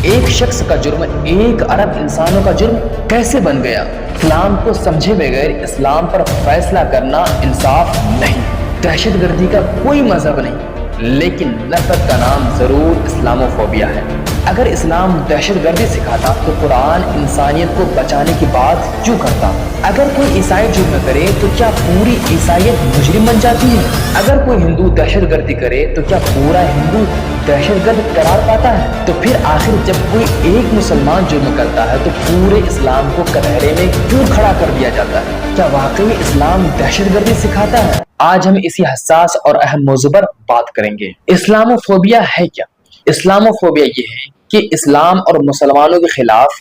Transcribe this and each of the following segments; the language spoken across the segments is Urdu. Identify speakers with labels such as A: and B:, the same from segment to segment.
A: ایک شخص کا جرم 1 ارب انسانوں کا جرم کیسے بن گیا؟ اسلام کو سمجھے بغیر اسلام پر فیصلہ کرنا انصاف نہیں۔ دہشت گردی کا کوئی مذہب نہیں، لیکن نفرت کا نام ضرور اسلاموفوبیا ہے۔ اگر اسلام دہشت گردی سکھاتا تو قرآن انسانیت کو بچانے کی بات کیوں کرتا؟ اگر کوئی عیسائی جرم کرے تو کیا پوری عیسائیت مجرم بن جاتی ہے؟ اگر کوئی ہندو دہشت گردی کرے تو کیا پورا ہندو دہشت گرد قرار پاتا ہے؟ تو پھر آخر جب کوئی ایک مسلمان جرم کرتا ہے تو پورے اسلام کو کٹہرے میں کیوں کھڑا کر دیا جاتا ہے؟ کیا واقعی اسلام دہشت گردی سکھاتا ہے؟ آج ہم اسی حساس اور اہم موضوع پر بات کریں گے۔ اسلاموفوبیا ہے کیا؟ اسلاموفوبیا یہ ہے کہ اسلام اور مسلمانوں کے خلاف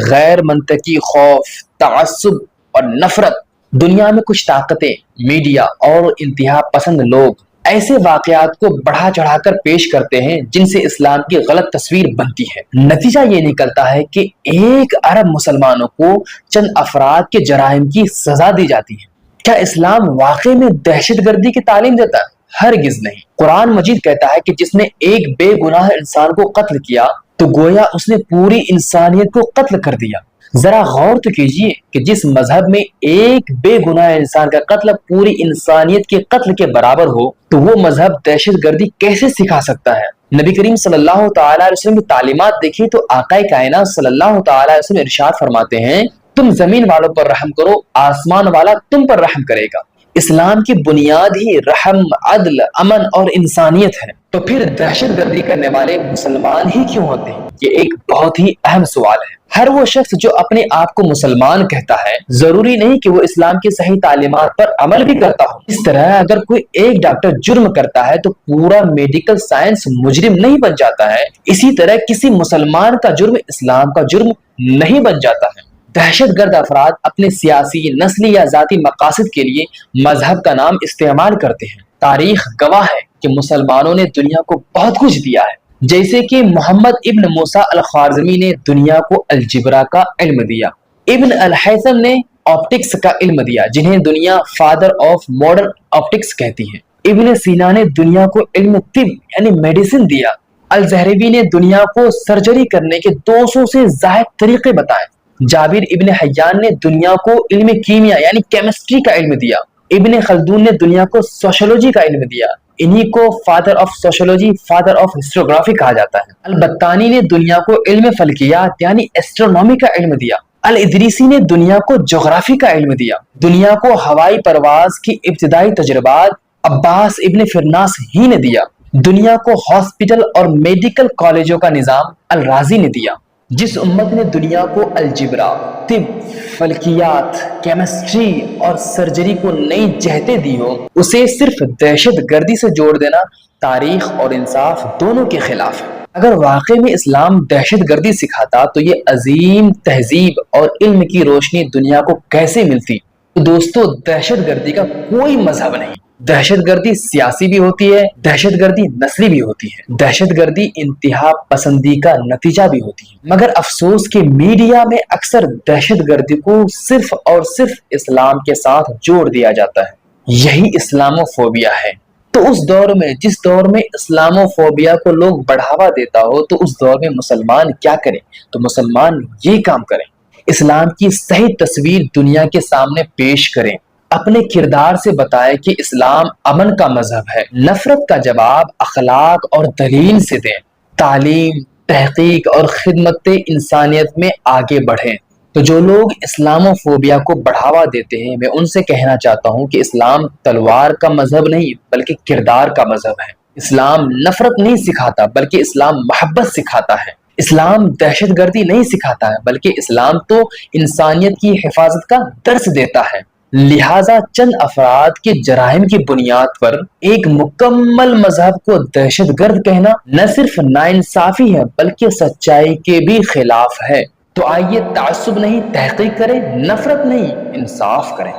A: غیر منطقی خوف، تعصب اور نفرت۔ دنیا میں کچھ طاقتیں، میڈیا اور انتہا پسند لوگ ایسے واقعات کو بڑھا چڑھا کر پیش کرتے ہیں جن سے اسلام کی غلط تصویر بنتی ہے۔ نتیجہ یہ نکلتا ہے کہ 1 ارب مسلمانوں کو چند افراد کے جرائم کی سزا دی جاتی ہے۔ کیا اسلام واقعی میں دہشت گردی کی تعلیم دیتا ہے؟ ہرگز نہیں۔ قرآن مجید کہتا ہے کہ جس نے ایک بے گناہ انسان کو قتل کیا تو گویا اس نے پوری انسانیت کو قتل کر دیا۔ ذرا غور تو کیجئے کہ جس مذہب میں ایک بے گناہ انسان کا قتل پوری انسانیت کے قتل کے برابر ہو تو وہ مذہب دہشت گردی کیسے سکھا سکتا ہے؟ نبی کریم صلی اللہ تعالی علیہ وسلم کی تعلیمات دیکھیں تو آقا کائنات صلی اللہ تعالی علیہ وسلم ارشاد فرماتے ہیں، تم زمین والوں پر رحم کرو، آسمان والا تم پر رحم کرے گا۔ اسلام کی بنیاد ہی رحم، عدل، امن اور انسانیت ہے، تو پھر دہشت گردی کرنے والے مسلمان ہی کیوں ہوتے ہیں؟ یہ ایک بہت ہی اہم سوال ہے۔ ہر وہ شخص جو اپنے آپ کو مسلمان کہتا ہے ضروری نہیں کہ وہ اسلام کی صحیح تعلیمات پر عمل بھی کرتا ہو۔ اس طرح اگر کوئی ایک ڈاکٹر جرم کرتا ہے تو پورا میڈیکل سائنس مجرم نہیں بن جاتا ہے، اسی طرح کسی مسلمان کا جرم اسلام کا جرم نہیں بن جاتا ہے۔ دہشت گرد افراد اپنے سیاسی، نسلی یا ذاتی مقاصد کے لیے مذہب کا نام استعمال کرتے ہیں۔ تاریخ گواہ ہے کہ مسلمانوں نے دنیا کو بہت کچھ دیا ہے، جیسے کہ محمد ابن موسیٰ الخوارزمی نے دنیا کو الجبرا کا علم دیا، ابن الہیثم نے آپٹکس کا علم دیا جنہیں دنیا فادر آف ماڈرن آپٹکس کہتی ہے، ابن سینا نے دنیا کو علم طب یعنی میڈیسن دیا، الزہربی نے دنیا کو سرجری کرنے کے 200 سے زائد طریقے بتائے، جابر ابن حیان نے دنیا کو علم کیمیا یعنی کیمسٹری کا علم دیا، ابن خلدون نے دنیا کو سوشولوجی کا علم دیا، انہی کو father of sociology, father of historiography کہا جاتا ہے۔ البتانی نے دنیا کو علم فلکیات یعنی ایسٹرونومی کا علم دیا، الادریسی نے دنیا کو جغرافی کا علم دیا، دنیا کو ہوائی پرواز کی ابتدائی تجربات عباس ابن فرناس ہی نے دیا، دنیا کو ہاسپٹل اور میڈیکل کالجوں کا نظام الرازی نے دیا۔ جس امت نے دنیا کو الجبرا، طب، فلکیات، کیمسٹری اور سرجری کو نئی جہتیں دی ہو، اسے صرف دہشت گردی سے جوڑ دینا تاریخ اور انصاف دونوں کے خلاف ہے۔ اگر واقعی میں اسلام دہشت گردی سکھاتا تو یہ عظیم تہذیب اور علم کی روشنی دنیا کو کیسے ملتی؟ تو دوستو، دہشت گردی کا کوئی مذہب نہیں۔ دہشت گردی سیاسی بھی ہوتی ہے، دہشت گردی نسلی بھی ہوتی ہے، دہشت گردی انتہا پسندی کا نتیجہ بھی ہوتی ہے، مگر افسوس کہ میڈیا میں اکثر دہشت گردی کو صرف اور صرف اسلام کے ساتھ جوڑ دیا جاتا ہے۔ یہی اسلاموفوبیا ہے۔ تو اس دور میں جس دور میں اسلاموفوبیا کو لوگ بڑھاوا دیتا ہو تو اس دور میں مسلمان کیا کریں؟ تو مسلمان یہ کام کریں، اسلام کی صحیح تصویر دنیا کے سامنے پیش کریں، اپنے کردار سے بتائیں کہ اسلام امن کا مذہب ہے، نفرت کا جواب اخلاق اور دلیل سے دیں، تعلیم، تحقیق اور خدمت انسانیت میں آگے بڑھیں۔ تو جو لوگ اسلاموفوبیا کو بڑھاوا دیتے ہیں میں ان سے کہنا چاہتا ہوں کہ اسلام تلوار کا مذہب نہیں بلکہ کردار کا مذہب ہے۔ اسلام نفرت نہیں سکھاتا بلکہ اسلام محبت سکھاتا ہے۔ اسلام دہشت گردی نہیں سکھاتا ہے بلکہ اسلام تو انسانیت کی حفاظت کا درس دیتا ہے۔ لہٰذا چند افراد کے جرائم کی بنیاد پر ایک مکمل مذہب کو دہشت گرد کہنا نہ صرف ناانصافی ہے بلکہ سچائی کے بھی خلاف ہے۔ تو آئیے تعصب نہیں تحقیق کریں، نفرت نہیں انصاف کریں۔